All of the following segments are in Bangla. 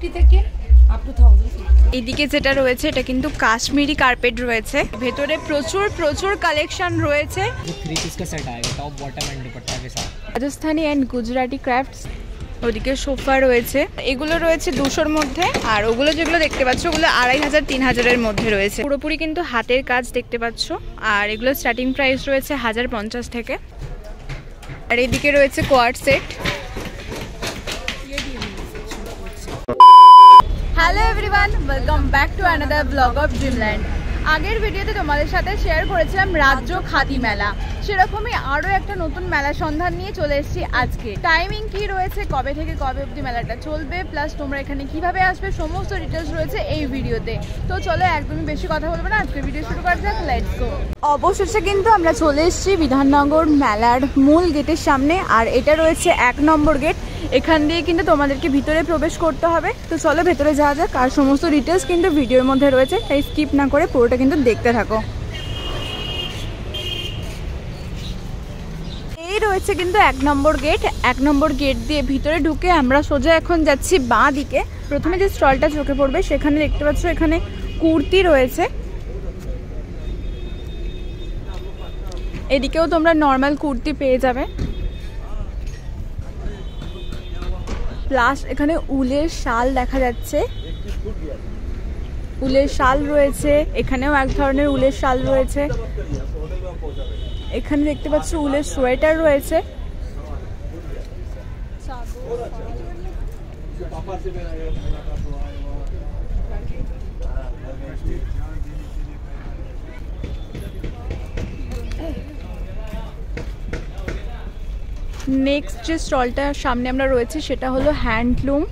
250 থেকে আপ টু 1000। এইদিকে যেটা রয়েছে এটা কিন্তু কাশ্মীরি কার্পেট রয়েছে, ভেতরে প্রচুর প্রচুর কালেকশন রয়েছে। 3 पीस का सेट आएगा टॉप बॉटम एंड दुपट्टा के साथ। Rajasthani and Gujarati crafts. ওদিকে সোফা রয়েছে, এগুলো রয়েছে 200-র মধ্যে, আর ওগুলো যেগুলো দেখতে পাচ্ছ ওগুলো 2500-3000-এর মধ্যে রয়েছে। পুরোপুরি কিন্তু হাতের কাজ দেখতে পাচ্ছ, আর এগুলো স্টার্টিং প্রাইস রয়েছে 1050 থেকে। আর এদিকে রয়েছে quad set. Hello everyone, welcome back to another blog of Dreamland. আগের ভিডিওতে তোমাদের সাথে শেয়ার করেছিলাম রাজ্য খাদি মেলা, সেরকমই আরও একটা নতুন মেলা সন্ধান নিয়ে চলে এসেছি আজকে। টাইমিং কি রয়েছে, কবে থেকে কবে অবধি মেলাটা চলবে, প্লাস তোমরা এখানে কিভাবে আসবে, সমস্ত ডিটেলস রয়েছে এই ভিডিওতে। তো চলো একদমই বেশি কথা বলবো না, আজকে ভিডিও শুরু করা যাক, লেটস গো। অবশেষে কিন্তু আমরা চলে এসেছি বিধাননগর মেলার মূল গেটের সামনে, আর এটা রয়েছে 1 নম্বর গেট। এখান দিয়ে কিন্তু তোমাদেরকে ভিতরে প্রবেশ করতে হবে। তো চলো ভেতরে যাওয়া যাক, আর সমস্ত ডিটেলস কিন্তু ভিডিওর মধ্যে রয়েছে, তাই স্কিপ না করে পুরোটা কিন্তু দেখতে থাকো। এই রয়েছে কিন্তু 1 নম্বর গেট। 1 নম্বর গেট দিয়ে ভিতরে ঢুকে আমরা সোজা এখন যাচ্ছি বাঁ দিকে। প্রথমে যে স্টলটা চোখে পড়বে সেখানে দেখতে পাচ্ছ এখানে কুর্তি রয়েছে, এদিকেও তোমরা নর্মাল কুর্তি পেয়ে যাবে, প্লাস এখানে উলের শাল দেখা যাচ্ছে, উলের শাল রয়েছে, এখানেও এক ধরনের উলের শাল রয়েছে, এখানে দেখতে পাচ্ছ উলের সোয়েটার রয়েছে। নেক্সট যে স্টলটার সামনে আমরা রয়েছে সেটা হলো হ্যান্ডলুম,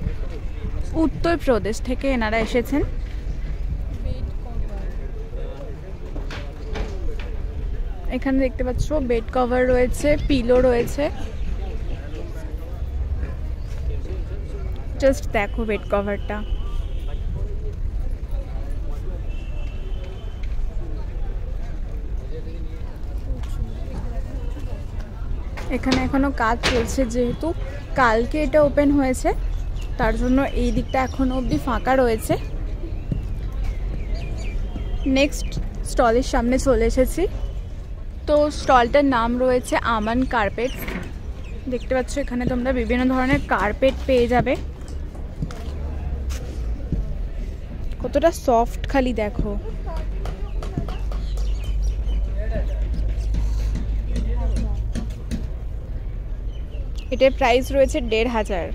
উত্তরপ্রদেশ থেকে এনারা এসেছেন। এখানে দেখতে পাচ্ছ বেড কভার রয়েছে, পিলো রয়েছে, জাস্ট দেখো বেড কভারটা। এখানে এখনো কাজ চলছে, যেহেতু কালকে এটা ওপেন হয়েছে তার জন্য এই দিকটা এখনো অবধি ফাঁকা রয়েছে। নেক্সট স্টলের সামনে চলে এসেছি। তো স্টলটার নাম রয়েছে আমান কার্পেট। দেখতে পাচ্ছ এখানে তোমরা বিভিন্ন ধরনের কার্পেট পেয়ে যাবে, কতটা সফট খালি দেখো। এটার প্রাইস রয়েছে 1500।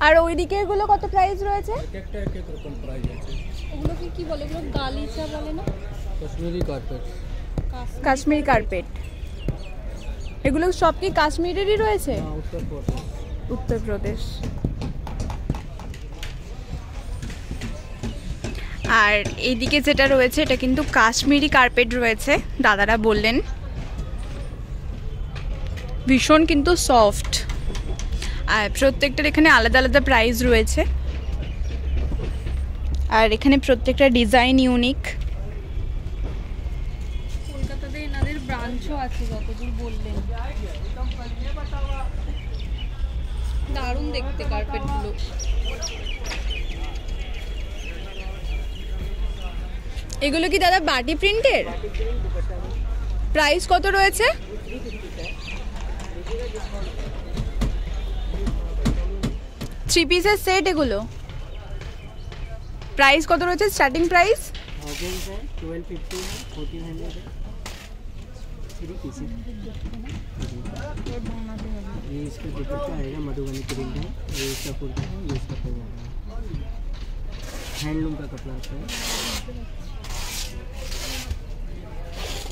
আর ওইদিকে এগুলো কত প্রাইস রয়েছে? একটা এক এক রকম প্রাইস আছে। ওগুলো কি বলে, এগুলো গালিচা বলে না? কাশ্মীরি কার্পেট। কাশ্মীরি কার্পেট, এগুলো সব কি কাশ্মীরেরই রয়েছে? উত্তরপ্রদেশ। আর এইদিকে যেটা রয়েছে এটা কিন্তু কাশ্মীরি কার্পেট রয়েছে, দাদারা বললেন ভীষণ কিন্তু সফট, আর প্রত্যেকটার এখানে আলাদা আলাদা প্রাইস রয়েছে, আর এখানে প্রত্যেকটা ডিজাইন ইউনিক। কলকাতাতে এনাদের ব্রাঞ্চও আছে যতদূর বললেন। দারুণ দেখতে কার্পেটগুলো। এগুলো কি দাদা বাটি প্রিন্টের? প্রাইস কত রয়েছে? 3 পিসের সেট, এগুলো প্রাইস কত রয়েছে? Starting price 1250 1400 3 piece. ये इसका दुपट्टा आएगा, मधुबनी प्रिंट है, ये इसका कुर्ता है, ये इसका पैजामा है, हैंडलूम का कपड़ा आता है।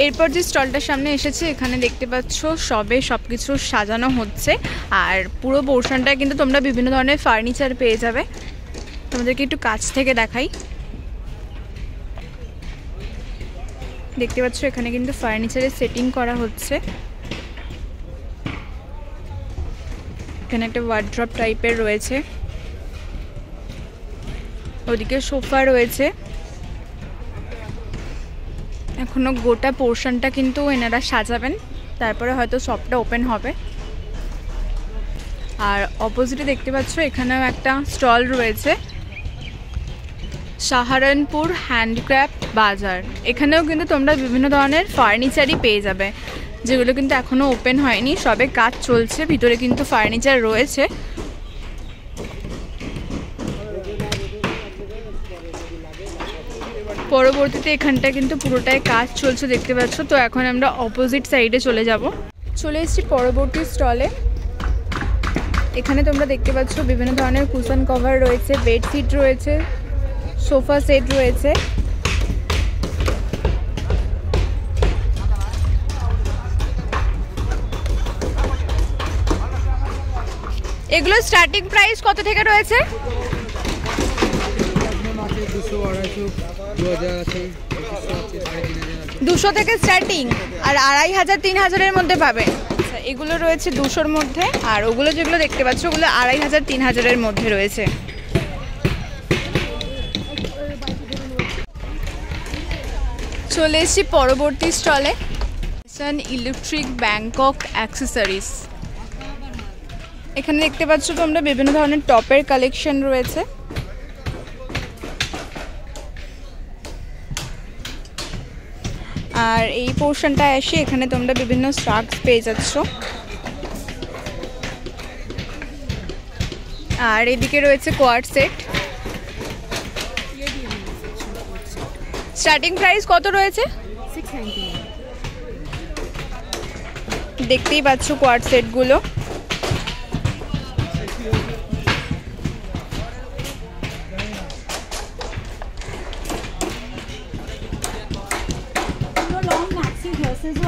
এরপর যে স্টলটার সামনে এসেছে এখানে দেখতে পাচ্ছ সবে সবকিছু সাজানো হচ্ছে, আর পুরো পোর্শনটা কিন্তু তোমরা বিভিন্ন ধরনের ফার্নিচার পেয়ে যাবে। তোমাদেরকে একটু কাছ থেকে দেখাই। দেখতে পাচ্ছ এখানে কিন্তু ফার্নিচারের সেটিং করা হচ্ছে। এখানে একটা ওয়ার্ড্রপ টাইপের রয়েছে, ওদিকে সোফা রয়েছে। এখনো গোটা পোর্শনটা কিন্তু এনারা সাজাবেন, তারপরে হয়তো শপটা ওপেন হবে। আর অপোজিটে দেখতে পাচ্ছ এখানেও একটা স্টল রয়েছে, সাহারানপুর হ্যান্ডিক্রাফট বাজার। এখানেও কিন্তু তোমরা বিভিন্ন ধরনের ফার্নিচারই পেয়ে যাবে, যেগুলো কিন্তু এখনও ওপেন হয়নি, সবে কাজ চলছে। ভিতরে কিন্তু ফার্নিচার রয়েছে। পরবর্তীতে এখানটা কিন্তু পুরোটাই কাজ চলছে দেখতে পাচ্ছ। তো এখন আমরা অপোজিট সাইডে চলে যাব। চলে এসেছি পরবর্তী স্টলে। এখানে তোমরা দেখতে পাচ্ছ বিভিন্ন ধরনের কুশন কভার রয়েছে, বেডশিট রয়েছে, সোফা সেট রয়েছে। এগুলো স্টার্টিং প্রাইস কত থেকে রয়েছে? 200 থেকে স্টার্টিং, আর 2500-3000-এর মধ্যে পাবে। আচ্ছা, এগুলো রয়েছে 200-র মধ্যে, আর ওগুলো যেগুলো দেখতে পাচ্ছ ওগুলো 2500-3000-এর মধ্যে রয়েছে। চলে এসেছি পরবর্তী স্টলে, ইলেকট্রিক ব্যাংকক অ্যাক্সেসরিজ। এখানে দেখতে পাচ্ছ তোমরা বিভিন্ন ধরনের টপের কালেকশন রয়েছে। আর এই পোর্শনটা এসে এখানে তোমরা বিভিন্ন স্ট্রাকস পেয়ে যাচ্ছ। আর এদিকে রয়েছে কোয়ার্ড সেট। স্টার্টিং প্রাইস কত রয়েছে? 699। দেখতেই পাচ্ছ কোয়ার্ড সেটগুলো।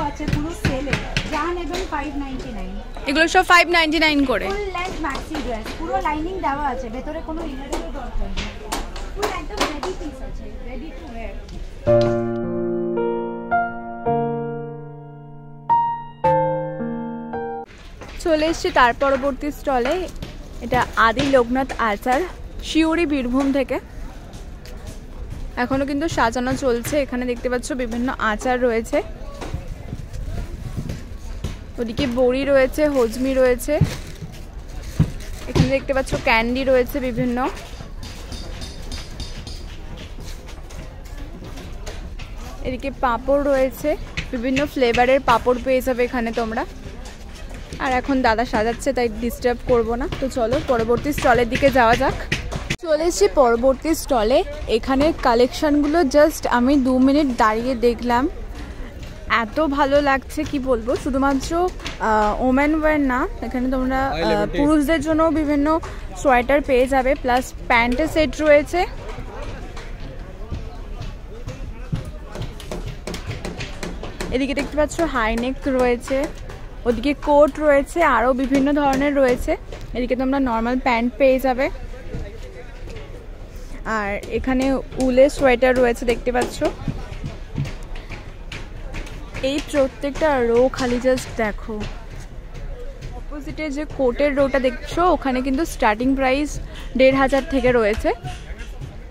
আছে পুরো সেলে, যা নেবেন 599। এগুলো সব 599 করে। ফুল লেন্থ ম্যাক্সি ড্রেস, পুরো লাইনিং দেওয়া আছে, ভেতরে কোনো ইনারেরও দরকার নেই, পুরো একদম রেডি পিস আছে, রেডি টু ওয়্যার। চলে এসেছি তার পরবর্তী স্টলে। এটা আদি লোকনাথ আচার, শিউরি, বীরভূম থেকে। এখনো কিন্তু সাজানো চলছে। এখানে দেখতে পাচ্ছ বিভিন্ন আচার রয়েছে, ওদিকে বড়ি রয়েছে, হজমি রয়েছে। এখানে দেখতে পাচ্ছ ক্যান্ডি রয়েছে বিভিন্ন। এদিকে পাঁপড় রয়েছে, বিভিন্ন ফ্লেভারের পাঁপড় পেয়ে যাবে এখানে তোমরা। আর এখন দাদা সাজাচ্ছে তাই ডিস্টার্ব করব না। তো চলো পরবর্তী স্টলের দিকে যাওয়া যাক। চলে এসেছি পরবর্তী স্টলে। এখানে কালেকশনগুলো জাস্ট আমি 2 মিনিট দাঁড়িয়ে দেখলাম, এত ভালো লাগছে কি বলবো। শুধুমাত্র ওমেন ওয়্যার না, এখানে তোমরা পুরুষদের জন্য বিভিন্ন সোয়েটার পেয়ে যাবে, প্লাস প্যান্টের সেট রয়েছে। এদিকে দেখতে পাচ্ছ হাইনেক রয়েছে, ওদিকে কোট রয়েছে, আরও বিভিন্ন ধরনের রয়েছে। এদিকে তোমরা নর্মাল প্যান্ট পেয়ে যাবে। আর এখানে উলের সোয়েটার রয়েছে দেখতে পাচ্ছ। এই প্রত্যেকটা রো খালি জাস্ট দেখো। অপোজিটে যে কোটের রোটা দেখছো ওখানে কিন্তু স্টার্টিং প্রাইস 1500 থেকে রয়েছে।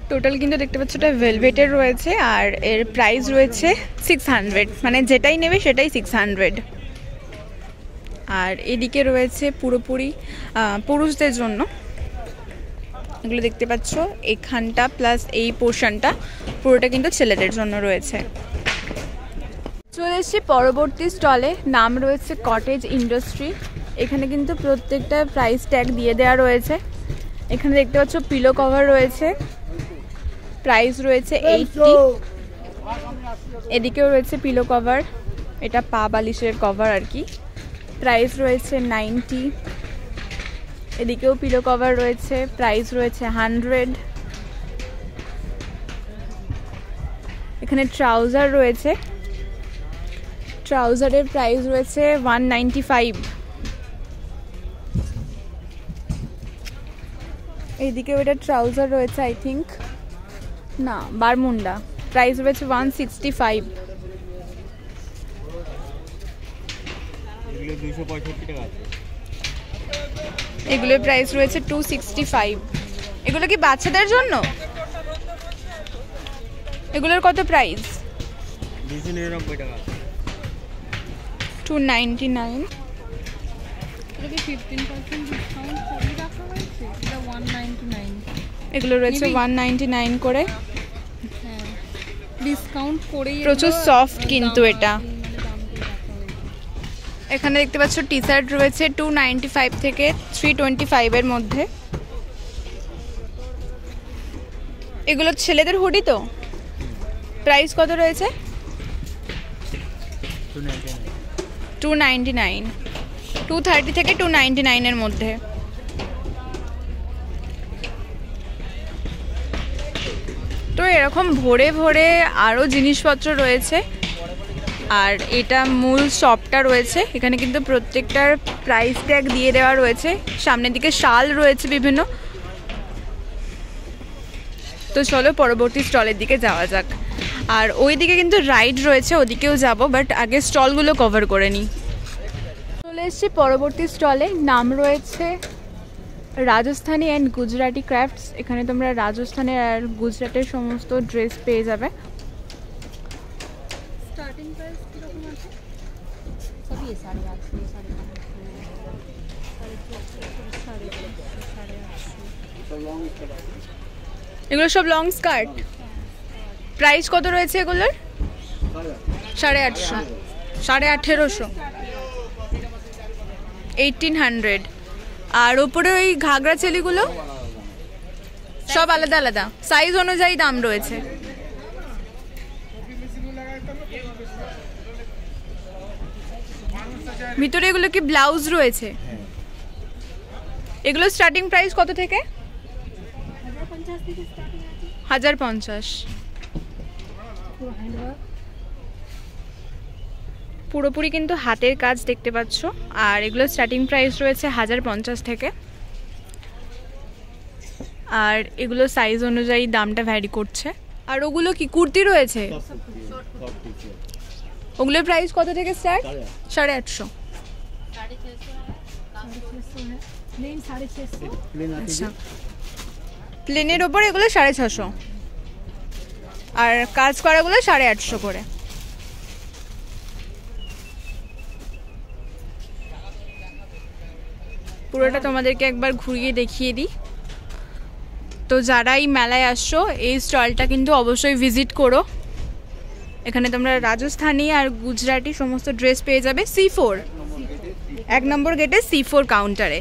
টোটাল কিন্তু দেখতে পাচ্ছ এটা ভেলভেটের রয়েছে, আর এর প্রাইস রয়েছে 600, মানে যেটাই নেবে সেটাই 600। আর এদিকে রয়েছে পুরোপুরি পুরুষদের জন্য। এগুলো দেখতে পাচ্ছ এখানটা প্লাস এই পোর্শনটা পুরোটা কিন্তু ছেলেদের জন্য রয়েছে। চলে এসেছি পরবর্তী স্টলে, নাম রয়েছে কটেজ ইন্ডাস্ট্রি। এখানে কিন্তু প্রত্যেকটা প্রাইস ট্যাগ দিয়ে দেওয়া রয়েছে। এখানে দেখতে পাচ্ছ পিলো কভার রয়েছে, প্রাইস রয়েছে 80। এদিকেও রয়েছে পিলো কভার, এটা পা বালিশের কভার আর কি, প্রাইস রয়েছে 90। এদিকেও পিলো কভার রয়েছে, প্রাইস রয়েছে 100। এখানে ট্রাউজার রয়েছে, ট্রাউজারের প্রাইস রয়েছে 195। এইদিকে ওটা ট্রাউজার রয়েছে আই থিঙ্ক, না বারমুন্ডা, প্রাইস রয়েছে 165। এগুলোর প্রাইস রয়েছে 265। এগুলো কি বাচ্চাদের জন্য? এগুলোর কত প্রাইস? 299। এটা কি 15% ডিসকাউন্ট সবই রাখা হয়েছে? এটা 199। এগুলো রয়েছে 199 করে। হ্যাঁ, ডিসকাউন্ট করেই প্রচুর সফট কিন্তু এটা। এখানে দেখতে পাচ্ছ টি শার্ট রয়েছে 295 থেকে 325 এর মধ্যে। এগুলো ছেলেদের হুডি তো? প্রাইস কত রয়েছে? 299, 230 থেকে 299 এর মধ্যে। তো এরকম ভরে ভরে আরও জিনিসপত্র রয়েছে। আর এটা মূল শপটা রয়েছে, এখানে কিন্তু প্রত্যেকটার প্রাইস ট্যাগ দিয়ে দেওয়া রয়েছে। সামনের দিকে শাল রয়েছে বিভিন্ন। তো চলো পরবর্তী স্টলের দিকে যাওয়া যাক। আর ওই দিকে কিন্তু রাইড রয়েছে, ওদিকেও যাব, বাট আগে স্টলগুলো কভার করে নিই। চলে এসেছি পরবর্তী স্টলে, নাম রয়েছে রাজস্থানী অ্যান্ড গুজরাটি ক্রাফটস। এখানে তোমরা রাজস্থানের আর গুজরাটের সমস্ত ড্রেস পেয়ে যাবে। স্টার্টিং প্রাইস কিরকম আছে? सभी ये 850, 850। এগুলো সব লং স্কার্ট। প্রাইস কত রয়েছে এগুলোর? 850, 1850, 1800। আর ওপরে ওই ঘাগরা চেলিগুলো সব আলাদা আলাদা সাইজ অনুযায়ী দাম রয়েছে। ভিতরে এগুলো কি ব্লাউজ রয়েছে? এগুলো স্টার্টিং প্রাইস কত থেকে? 1050। পুরোপুরি কিন্তু হাতের কাজ দেখতে পাচ্ছ। আর এগুলো স্টার্টিং প্রাইস রয়েছে 1050 থেকে। আর এগুলো সাইজ অনুযায়ী দামটা ভ্যারি করছে। আর ওগুলো কি কুর্তি রয়েছে? ওগুলোর প্রাইস কত থেকে স্টার্ট? 850। আচ্ছা, প্লেনের ওপর এগুলো 650 আর কাজ করাগুলো 850 করে। পুরোটা তোমাদেরকে একবার ঘুরিয়ে দেখিয়ে দিই। তো যারা এই মেলায় আসছো এই স্টলটা কিন্তু অবশ্যই ভিজিট করো। এখানে তোমরা রাজস্থানী আর গুজরাটি সমস্ত ড্রেস পেয়ে যাবে। C4 1 নম্বর গেটে C4 কাউন্টারে।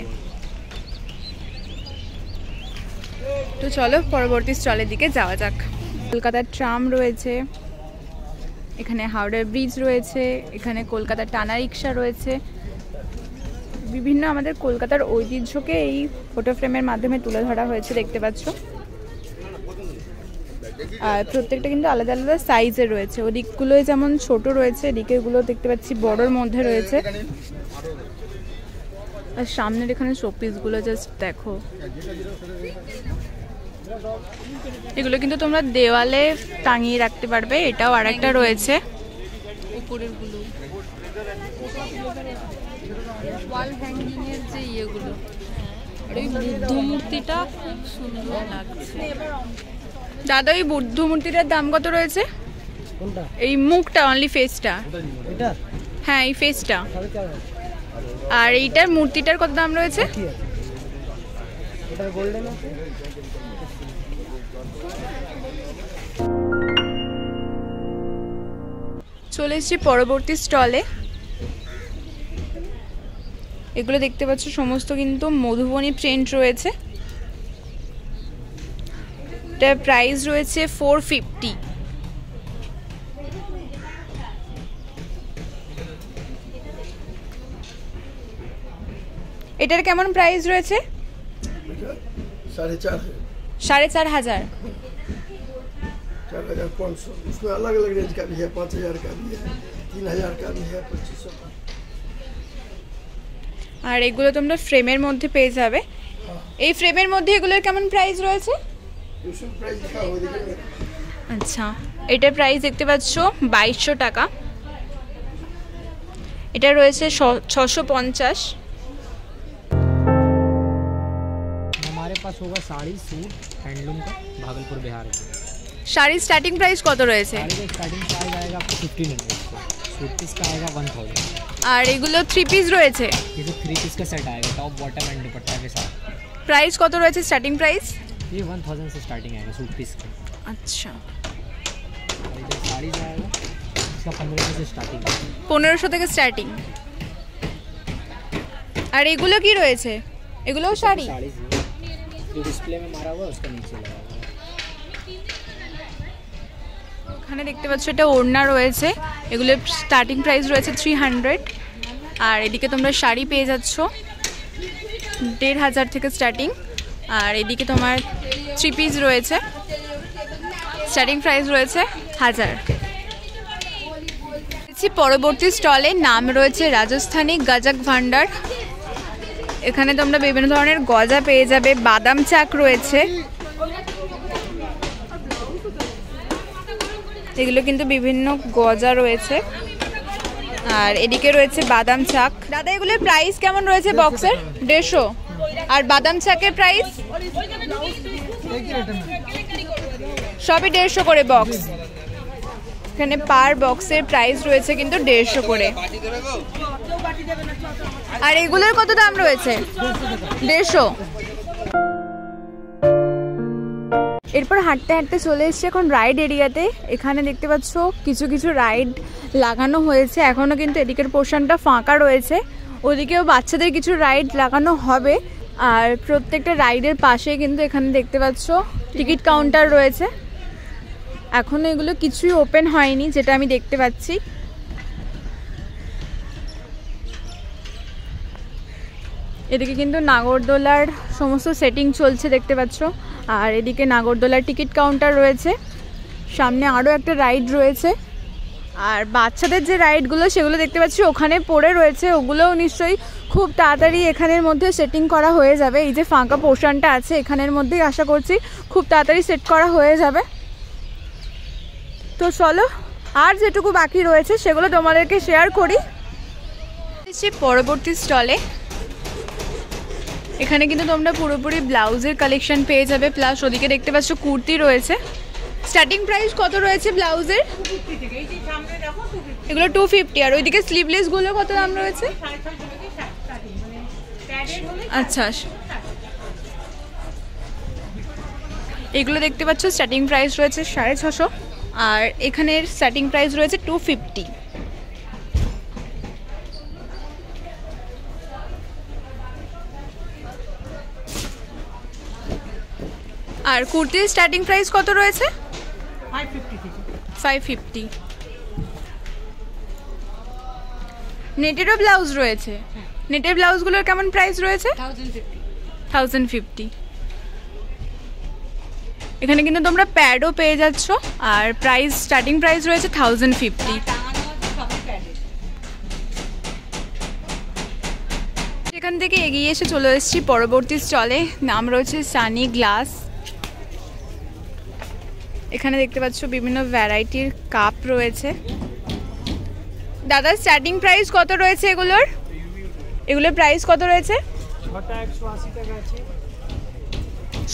তো চলো পরবর্তী স্টলের দিকে যাওয়া যাক। কলকাতার ট্রাম রয়েছে, এখানে হাওড়ার ব্রিজ রয়েছে, এখানে কলকাতার টানা রিক্সা রয়েছে। বিভিন্ন আমাদের কলকাতার ঐতিহ্যকে এই ফটো ফ্রেমের মাধ্যমে তুলে ধরা হয়েছে, দেখতে পাচ্ছ। আর প্রত্যেকটা কিন্তু আলাদা আলাদা সাইজের রয়েছে। ওদিকগুলোয় যেমন ছোট রয়েছে, এদিকেগুলো দেখতে পাচ্ছি বড়োর মধ্যে রয়েছে। আর সামনের এখানে শোপিসগুলো জাস্ট দেখো। এগুলো কিন্তু তোমরা দেওয়ালে টাঙিয়ে রাখতে পারবে। এটাও আরেকটা রয়েছে উপরের গুলো ওয়াল হ্যাঙ্গিং এর যে ইয়েগুলো। আর এই বুদ্ধ মূর্তিটা খুব সুন্দর লাগছে। দাদা ওই বুদ্ধ মূর্তিটার দাম কত রয়েছে? কোনটা? এই মুখটা, অনলি ফেসটা। এটা? হ্যাঁ, এই ফেসটা। 450। আর এইটার মূর্তিটার কত দাম রয়েছে? এটা গোল্ডেন আছে। চলে এসেছি পরবর্তী স্টলে। এগুলো দেখতে পাচ্ছ সমস্ত কিন্তু মধুবনী প্রিন্ট রয়েছে। এটার প্রাইস রয়েছে 450। এটার কেমন প্রাইস রয়েছে? 4,500। 4500। 4,500। उसमें अलग अलग रेंज का भी है, 5,000 का भी है, 3,000 का भी है, 2,500 का। আর এগুলো তোমরা ফ্রেমের মধ্যে পেয়ে যাবে। এই ফ্রেমের মধ্যে এগুলোর কেমন প্রাইস রয়েছে? उसमें प्राइस लिखा हुआ देखिए। আচ্ছা, এটার প্রাইস দেখতে পাচ্ছ 2200 টাকা। এটা রয়েছে 650। हमारे पास होगा साड़ी सूट हैंडलूम का, भागलपुर बिहार का। শাড়ির স্টার্টিং প্রাইস কত রয়েছে? साड़ी का स्टार्टिंग प्राइस आएगा आपको 1500 का। सूट पीस का आएगा 1000। আর এগুলো 3 পিস রয়েছে। ये जो 3 पीस का सेट आएगा टॉप बॉटम एंड दुपट्टा के साथ। প্রাইস কত রয়েছে স্টার্টিং প্রাইস? ये 1000 से स्टार्टिंग आएगा सूट पीस का। আচ্ছা, और ये साड़ी जो आएगा इसका 1500 से स्टार्टिंग है। 1500 থেকে স্টার্টিং। আর এগুলো কি রয়েছে? এগুলোও শাড়ি? साड़ी जो डिस्प्ले में मारा हुआ है उसका नीचे लगा हुआ है। এখানে দেখতে পাচ্ছ এটা ওড়না রয়েছে, এগুলো স্টার্টিং প্রাইস রয়েছে 300। আর এদিকে তোমরা শাড়ি পেয়ে যাচ্ছ 1500 থেকে স্টার্টিং। আর এদিকে তোমার 3 পিস রয়েছে, স্টার্টিং প্রাইস রয়েছে 1000। পরবর্তী স্টলে নাম রয়েছে রাজস্থানী গজক ভান্ডার। এখানে তোমরা বিভিন্ন ধরনের গজা পেয়ে যাবে, বাদাম চাক রয়েছে, এগুলো কিন্তু বিভিন্ন গজা রয়েছে। আর এদিকে রয়েছে বাদাম চাক। দাদা এগুলোর প্রাইস কেমন রয়েছে বক্সের? 150। আর বাদাম চাকের প্রাইস? সবই 150 করে বক্স। এখানে পার বক্সের প্রাইস রয়েছে কিন্তু 150 করে। আর এগুলোর কত দাম রয়েছে? 150। এরপর হাঁটতে হাঁটতে চলে এসেছি এখন রাইড এরিয়াতে। এখানে দেখতে পাচ্ছ কিছু কিছু রাইড লাগানো হয়েছে, এখনও কিন্তু এদিকের পোর্শনটা ফাঁকা রয়েছে, ওদিকেও বাচ্চাদের কিছু রাইড লাগানো হবে। আর প্রত্যেকটা রাইডের পাশে কিন্তু এখানে দেখতে পাচ্ছ টিকিট কাউন্টার রয়েছে। এখনও এগুলো কিছুই ওপেন হয়নি যেটা আমি দেখতে পাচ্ছি। এদিকে কিন্তু নাগরদোলার সমস্ত সেটিং চলছে দেখতে পাচ্ছ। আর এদিকে নাগরদোলার টিকিট কাউন্টার রয়েছে, সামনে আরও একটা রাইড রয়েছে। আর বাচ্চাদের যে রাইডগুলো সেগুলো দেখতে পাচ্ছি ওখানে পড়ে রয়েছে, ওগুলোও নিশ্চয়ই খুব তাড়াতাড়ি এখানের মধ্যে সেটিং করা হয়ে যাবে। এই যে ফাঁকা পোর্শনটা আছে এখানের মধ্যেই আশা করছি খুব তাড়াতাড়ি সেট করা হয়ে যাবে। তো চলো আর যেটুকু বাকি রয়েছে সেগুলো তোমাদেরকে শেয়ার করি। পরবর্তী স্টলে এখানে কিন্তু তোমরা পুরোপুরি ব্লাউজের কালেকশন পেয়ে যাবে, প্লাস ওদিকে দেখতে পাচ্ছ কুর্তি রয়েছে। স্টার্টিং প্রাইস কত রয়েছে ব্লাউজের? এগুলো 250। আর ওইদিকে স্লিভলেসগুলো কত দাম রয়েছে? আচ্ছা, এগুলো দেখতে পাচ্ছ স্টার্টিং প্রাইস রয়েছে 650। আর এখানের স্টার্টিং প্রাইস রয়েছে 250। আর কুর্তির স্টার্টিং প্রাইস কত রয়েছে? 550। নেটেরও ব্লাউজ রয়েছে, নেটের ব্লাউজগুলোর কেমন প্রাইস রয়েছে? 1050। এখানে কিন্তু তোমরা প্যাডও পেয়ে যাচ্ছ, আর প্রাইস স্টার্টিং প্রাইস রয়েছে 1050। এখান থেকে এগিয়ে এসে চলে এসেছি পরবর্তী স্টলে, নাম রয়েছে সানি গ্লাস। এখানে দেখতে পাচ্ছ বিভিন্ন ভ্যারাইটির কাপ রয়েছে। দাদা স্টার্টিং প্রাইস কত রয়েছে এগুলোর? এগুলোর প্রাইস কত রয়েছে?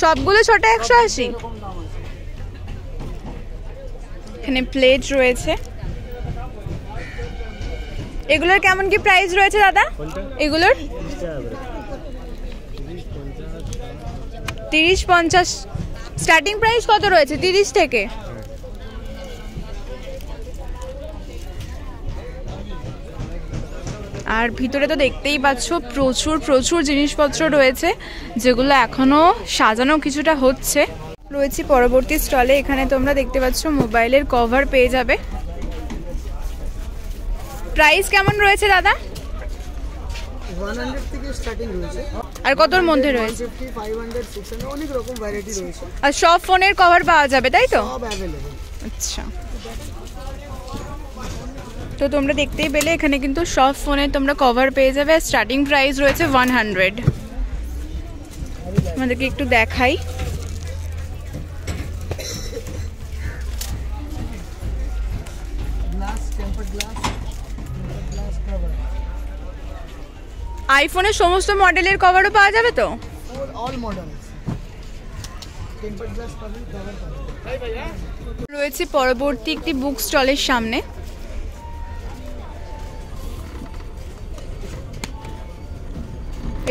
সবগুলো 6টা 180। এখানে প্লেট রয়েছে, এগুলোর কেমন কি প্রাইস রয়েছে দাদা? এগুলোর 30-50। স্টার্টিং প্রাইস কত রয়েছে? 30 থেকে। আর ভিতরে তো দেখতেই পাচ্ছ প্রচুর প্রচুর জিনিসপত্র রয়েছে, যেগুলো এখনো সাজানো কিছুটা হচ্ছে। রয়েছে পরবর্তী স্টলে, এখানে তোমরা দেখতে পাচ্ছ মোবাইলের কভার পেয়ে যাবে। প্রাইস কেমন রয়েছে দাদা? 100 থেকে স্টার্টিং রয়েছে। আর কতর মধ্যে রয়েছে? 50, 500, 600 অনেক রকম ভ্যারাইটি রয়েছে। আর সব ফোনের কভার পাওয়া যাবে তাই তো? সব अवेलेबल। আচ্ছা, তো তোমরা দেখতেই পেলে এখানে কিন্তু সব ফোনে তোমরা কভার পেয়ে যাবে। স্টার্টিং প্রাইস রয়েছে 100। আমাদেরকে একটু দেখাই। Glass, tempered glass, cover. আইফোনের সমস্ত মডেলের কভারও পাওয়া যাবে তো? All models. টেম্পারড গ্লাস পাবেন, কভার পাবেন। রয়েছে পরবর্তী একটি বুক স্টলের সামনে।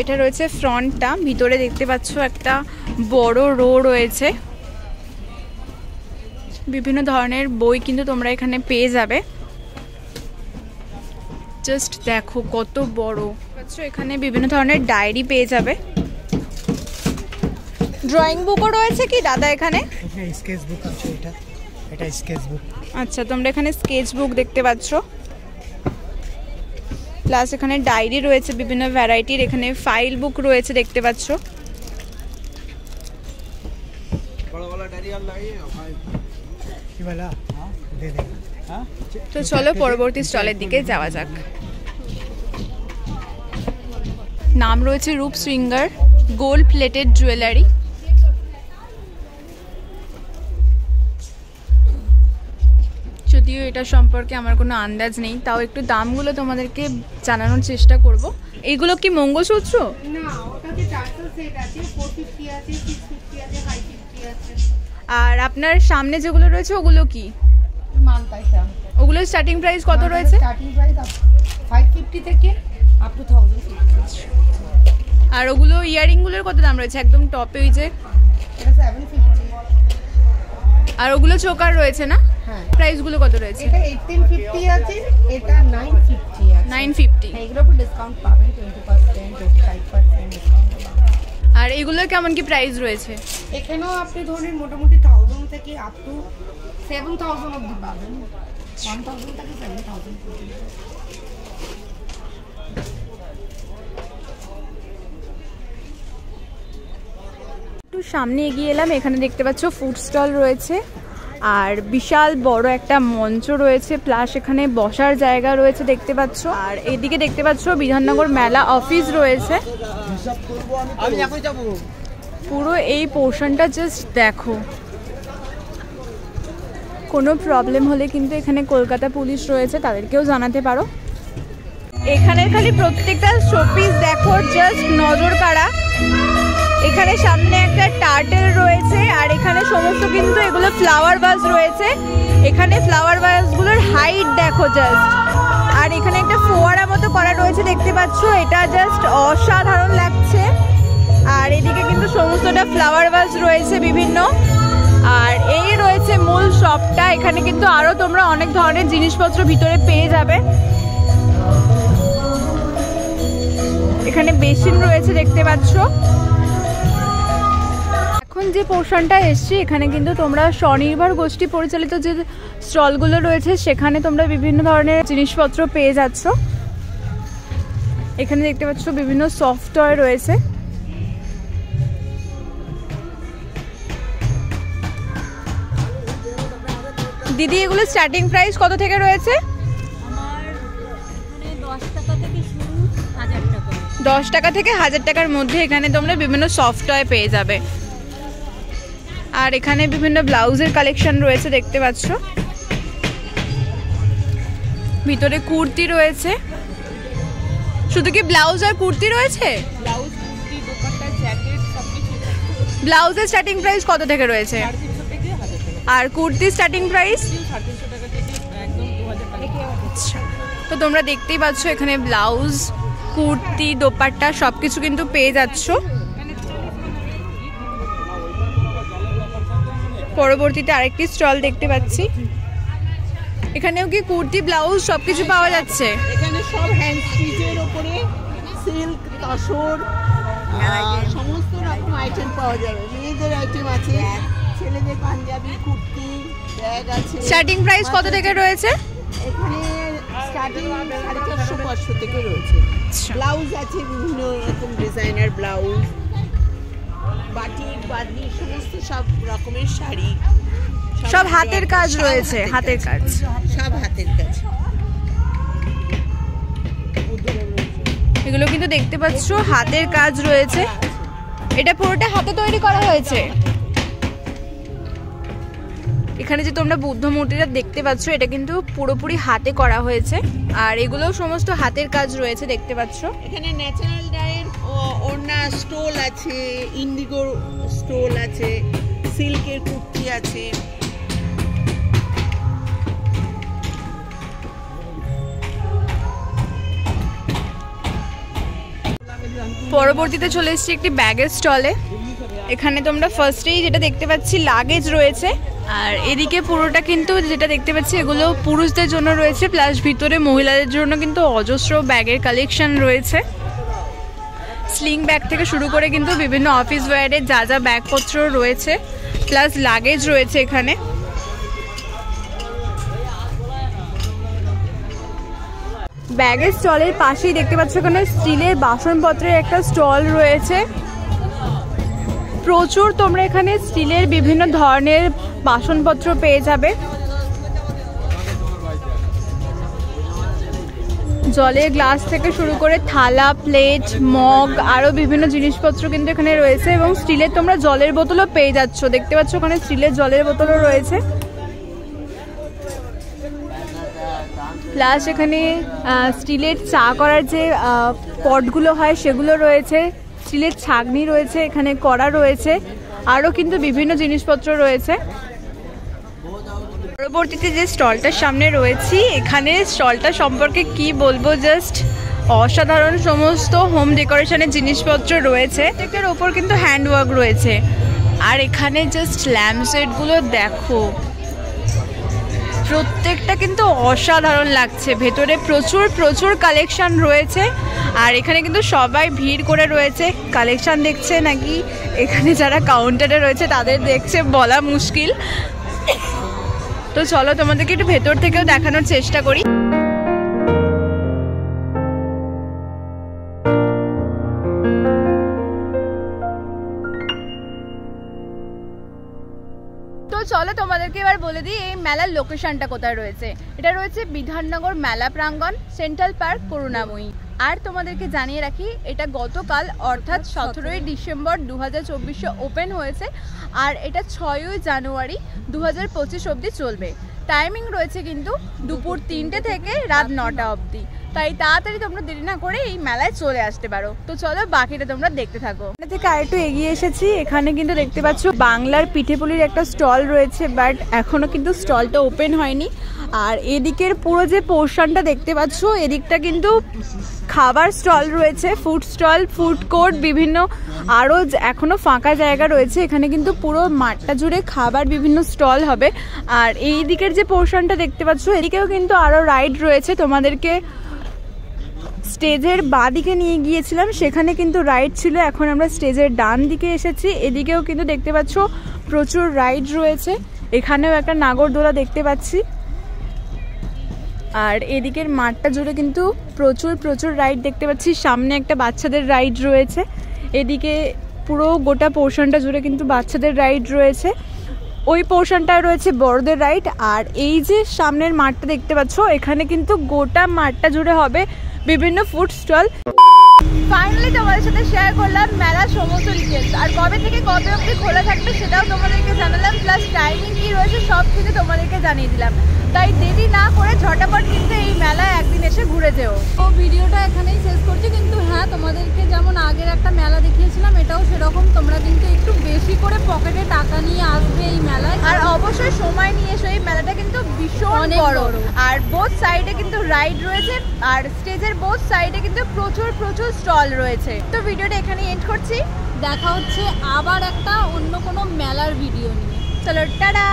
এটা রয়েছে ফ্রন্টটা, ভিতরে দেখতে পাচ্ছ একটা বড় রো রয়েছে, বিভিন্ন ধরনের বই কিন্তু তোমরা এখানে পেয়ে যাবে। জাস্ট দেখো কত বড়, এখানে বিভিন্ন ধরনের ডায়েরি পেয়ে যাবে। ড্রয়িং বুকও রয়েছে কি দাদা এখানে? স্কেচ বুক আছে, এটা স্কেচ বুক। আচ্ছা, তোমরা এখানে স্কেচ বুক দেখতে পাচ্ছ, প্লাস এখানে ডায়েরি রয়েছে বিভিন্ন ভ্যারাইটির, এখানে ফাইল বুক রয়েছে দেখতে পাচ্ছ। তো চলো পরবর্তী স্টলের দিকে যাওয়া যাক। নাম রয়েছে রূপ শৃঙ্গার গোল্ড প্লেটেড জুয়েলারি। যদিও এটা সম্পর্কে আমার কোনো আন্দাজ নেই, তাও একটু দামগুলো তোমাদেরকে জানানোর চেষ্টা করব। এইগুলো কি মঙ্গলসূত্র? না, ওটাতে 400 সেট আছে, 450 আছে, 650 আছে, 550 আছে। আর আপনার সামনে যেগুলো রয়েছে ওগুলো কি? মানতাইটা। ওগুলো স্টার্টিং প্রাইস কত রয়েছে? স্টার্টিং প্রাইস 550 থেকে আপ টু 1050। আর ওগুলো ইয়ারিংগুলোর কত দাম রয়েছে একদম টপে? ওই যে এটা 750। আর ওগুলো চোকার রয়েছে না? হ্যাঁ। প্রাইসগুলো কত রয়েছে? এটা 1850 আছে, এটা 950 আছে। 950। এগুলো উপর ডিসকাউন্ট পাবেন 20%, 25% ডিসকাউন্ট পাবেন। আর এগুলোর কেমন কি প্রাইস রয়েছে? এখানেও আপনি ধরুন মোটামুটি 1000 থেকে আপ টু 7000 অবধি পাবেন। 1000 থেকে 7000 পর্যন্ত। একটু সামনে এগিয়ে এলাম, এখানে দেখতে পাচ্ছ ফুড স্টল রয়েছে আর বিশাল বড় একটা মঞ্চ রয়েছে, প্লাস এখানে বসার জায়গা রয়েছে দেখতে পাচ্ছ। আর এদিকে দেখতে পাচ্ছ বিধাননগর মেলা অফিস রয়েছে। পুরো এই পোর্শনটা জাস্ট দেখো। কোনো প্রবলেম হলে কিন্তু এখানে কলকাতা পুলিশ রয়েছে, তাদেরকেও জানাতে পারো। এখানে খালি প্রত্যেকটা শোপিস দেখো, জাস্ট নজর কাড়া। এখানে সামনে একটা টার্টেল রয়েছে আর এখানে সমস্ত কিন্তু এগুলো ফ্লাওয়ার ভাস রয়েছে। এখানে ফ্লাওয়ার ভাসগুলোর হাইট দেখো জাস্ট। আর এখানে একটা ফোয়ারা মতো করা রয়েছে দেখতে পাচ্ছ, এটা জাস্ট অসাধারণ লাগছে। আর এদিকে কিন্তু সমস্তটা ফ্লাওয়ার ভাস রয়েছে বিভিন্ন। আর এই রয়েছে মূল শপটা, এখানে কিন্তু আরো তোমরা অনেক ধরনের জিনিসপত্র ভিতরে পেয়ে যাবে। এখানে বেসিন রয়েছে দেখতে পাচ্ছ। এখন যে পোর্শনটা এসছি এখানে কিন্তু তোমরা স্বনির্ভর গোষ্ঠী পরিচালিত যে স্টলগুলো রয়েছে সেখানে তোমরা বিভিন্ন ধরনের জিনিসপত্র পেয়ে যাচ্ছ। এখানে দেখতে পাচ্ছ বিভিন্ন সফট টয় রয়েছে। দিদি এগুলো স্টার্টিং প্রাইস কত থেকে রয়েছে? 10 টাকা থেকে 1000 টাকার মধ্যে এখানে তোমরা বিভিন্ন সফট টয় পেয়ে যাবে। আর এখানে বিভিন্ন ব্লাউজের কালেকশন রয়েছে দেখতে পাচ্ছ। ভিতরে কুর্তি রয়েছে। শুধু কি ব্লাউজ আর কুর্তি রয়েছে? ব্লাউজের স্টার্টিং প্রাইস কত থেকে রয়েছে? আর কুর্তি স্টার্টিং প্রাইস? তো তোমরা দেখতেই পাচ্ছ এখানে ব্লাউজ, কুর্তি, দোপাট্টা সবকিছু কিন্তু পেয়ে যাচ্ছ। পরবর্তীতে আরেকটি স্টল দেখতে পাচ্ছি, এখানেও কি কুর্তি, ব্লাউজ সবকিছু পাওয়া যাচ্ছে? এখানে সব হ্যান্ড স্টিচের উপরে সিল্ক, তসর সমস্ত রকম আইটেম পাওয়া যাবে। মেয়েদের আইটেম আছে, ছেলেদের পাঞ্জাবি, কুর্তি, ব্যাগ আছে। স্টার্টিং প্রাইস কত থেকে রয়েছে? এখানে স্টার্টিং 450-500 থেকে রয়েছে। ব্লাউজ আছে বিভিন্ন রকম ডিজাইনার ব্লাউজ, বাটিক, বাদনি সমস্ত সব রকমের শাড়ি, সব হাতের কাজ রয়েছে, হাতের কাজ, সব হাতের কাজ। এগুলো কিন্তু দেখতে পাচ্ছ হাতের কাজ রয়েছে। এটা পুরোটা হাতে তৈরি করা হয়েছে। এখানে যে তোমরা বুদ্ধ মূর্তিটা দেখতে পাচ্ছ এটা কিন্তু পুরোপুরি হাতে করা হয়েছে। আর এগুলো সমস্ত হাতের কাজ রয়েছে দেখতে পাচ্ছ। এখানে ন্যাচারাল ডায়ের ওড়না স্টোল আছে, ইন্ডিগো স্টোল আছে, সিল্কের কুর্তি আছে। পরবর্তীতে চলে এসেছি একটি ব্যাগের স্টলে। এখানে তোমরা ফার্স্টেই যেটা দেখতে পাচ্ছি লাগেজ রয়েছে, আর এদিকে পুরোটা কিন্তু যেটা দেখতে পাচ্ছি এগুলো পুরুষদের জন্য রয়েছে, প্লাস ভিতরে মহিলাদের জন্য কিন্তু অজস্র ব্যাগের কালেকশন রয়েছে। স্লিং ব্যাগ থেকে শুরু করে কিন্তু বিভিন্ন অফিস ওয়্যারের যা যা ব্যাগপত্র রয়েছে, প্লাস লাগেজ রয়েছে এখানে। ব্যাগের স্টলের পাশেই দেখতে পাচ্ছ এখানে স্টিলের বাসনপত্রের একটা স্টল রয়েছে। প্রচুর তোমরা এখানে স্টিলের বিভিন্ন ধরনের বাসনপত্র পেয়ে যাবে। জলের গ্লাস থেকে শুরু করে থালা, প্লেট, মগ, আরও বিভিন্ন জিনিসপত্র কিন্তু এখানে রয়েছে, এবং স্টিলের তোমরা জলের বোতলও পেয়ে যাচ্ছ। দেখতে পাচ্ছ ওখানে স্টিলের জলের বোতলও রয়েছে। প্লাস এখানে স্টিলের চা করার যে পটগুলো হয় সেগুলো রয়েছে, স্টিলের ছাঁকনি রয়েছে, এখানে কড়া রয়েছে, আরও কিন্তু বিভিন্ন জিনিসপত্র রয়েছে। পরবর্তীতে যে স্টলটার সামনে রয়েছি, এখানে স্টলটা সম্পর্কে কি বলবো, জাস্ট অসাধারণ সমস্ত হোম ডেকোরেশনের জিনিসপত্র রয়েছে। প্রত্যেকটার ওপর কিন্তু হ্যান্ডওয়ার্ক রয়েছে। আর এখানে জাস্ট ল্যাম্পশেডগুলো দেখো, প্রত্যেকটা কিন্তু অসাধারণ লাগছে। ভেতরে প্রচুর প্রচুর কালেকশন রয়েছে, আর এখানে কিন্তু সবাই ভিড় করে রয়েছে, কালেকশন দেখছে নাকি এখানে যারা কাউন্টারে রয়েছে তাদের দেখছে বলা মুশকিল। তো চলো তোমাদেরকে একটু ভেতর থেকেও দেখানোর চেষ্টা করি। তো চলো তোমাদেরকে এবার বলে দিই এই মেলার লোকেশনটা কোথায় রয়েছে। এটা রয়েছে বিধাননগর মেলা প্রাঙ্গণ, সেন্ট্রাল পার্ক, করুণাময়ী। আর তোমাদেরকে জানিয়ে রাখি, এটা গতকাল অর্থাৎ 17ই ডিসেম্বর 2024 ওপেন হয়েছে, আর এটা 6ই জানুয়ারি 2025 অবধি চলবে। টাইমিং রয়েছে কিন্তু দুপুর 3টে থেকে রাত 9টা অবধি। তাই তাড়াতাড়ি তোমরা দেরি না করে এই মেলায় চলে আসতে পারো। তো চলো বাকিটা তোমরা দেখতে থাকো। এখান থেকে আরেকটু এগিয়ে এসেছি, এখানে কিন্তু দেখতে পাচ্ছ বাংলার পিঠেপুলির একটা স্টল রয়েছে, বাট এখনো কিন্তু স্টলটা ওপেন হয়নি। আর এদিকের পুরো যে পোর্শনটা দেখতে পাচ্ছ, এদিকটা কিন্তু খাবার স্টল রয়েছে, ফুড স্টল, ফুড কোর্ট, বিভিন্ন আরও এখনও ফাঁকা জায়গা রয়েছে। এখানে কিন্তু পুরো মাঠটা জুড়ে খাবার বিভিন্ন স্টল হবে। আর এই দিকের যে পোর্শনটা দেখতে পাচ্ছ, এদিকেও কিন্তু আরও রাইড রয়েছে। তোমাদেরকে স্টেজের বাঁ দিকে নিয়ে গিয়েছিলাম, সেখানে কিন্তু রাইড ছিল। এখন আমরা স্টেজের ডান দিকে এসেছি, এদিকেও কিন্তু দেখতে পাচ্ছ প্রচুর রাইড রয়েছে। এখানেও একটা নাগরদোলা দেখতে পাচ্ছি। আর এদিকের মাঠটা জুড়ে কিন্তু প্রচুর প্রচুর রাইড দেখতে পাচ্ছি। সামনে একটা বাচ্চাদের রাইড রয়েছে, এদিকে পুরো গোটা পোর্শনটা জুড়ে কিন্তু বাচ্চাদের রাইড রয়েছে। ওই পোর্শনটায় রয়েছে বড়দের রাইড। আর এই যে সামনের মাঠটা দেখতে পাচ্ছ, এখানে কিন্তু গোটা মাঠটা জুড়ে হবে বিভিন্ন ফুড স্টল। ফাইনালি তোমাদের সাথে শেয়ার করলাম মেলার সমস্ত ডিটেলস, আর কবে থেকে কবে অবধি খোলা থাকবে সেটাও তোমাদেরকে জানালাম, প্লাস টাইমিং কী রয়েছে সব কিছু তোমাদেরকে জানিয়ে দিলাম। তাই দেরি না করে ঝটাপট কিন্তু এই মেলায় একদিন এসে ঘুরে যেও। তো ভিডিওটা এখানেই শেষ করছি, কিন্তু হ্যাঁ তোমাদেরকে যেমন আগের একটা মেলা দেখিয়েছিলাম এটাও সেরকম। তোমরা কিন্তু একটু বেশি করে পকেটে টাকা নিয়ে আসবে এই মেলায়, আর অবশ্যই সময় নিয়ে এসো। এই মেলাটা কিন্তু ভীষণ বড়, আর বোথ সাইডে কিন্তু রাইড রয়েছে, আর স্টেজের বোথ সাইডে কিন্তু প্রচুর প্রচুর স্টল রয়েছে। তো ভিডিওটা এখানে এন্ড করছি, দেখা হচ্ছে আবার একটা অন্য কোনো মেলার ভিডিও নিয়ে। চলো টাটা।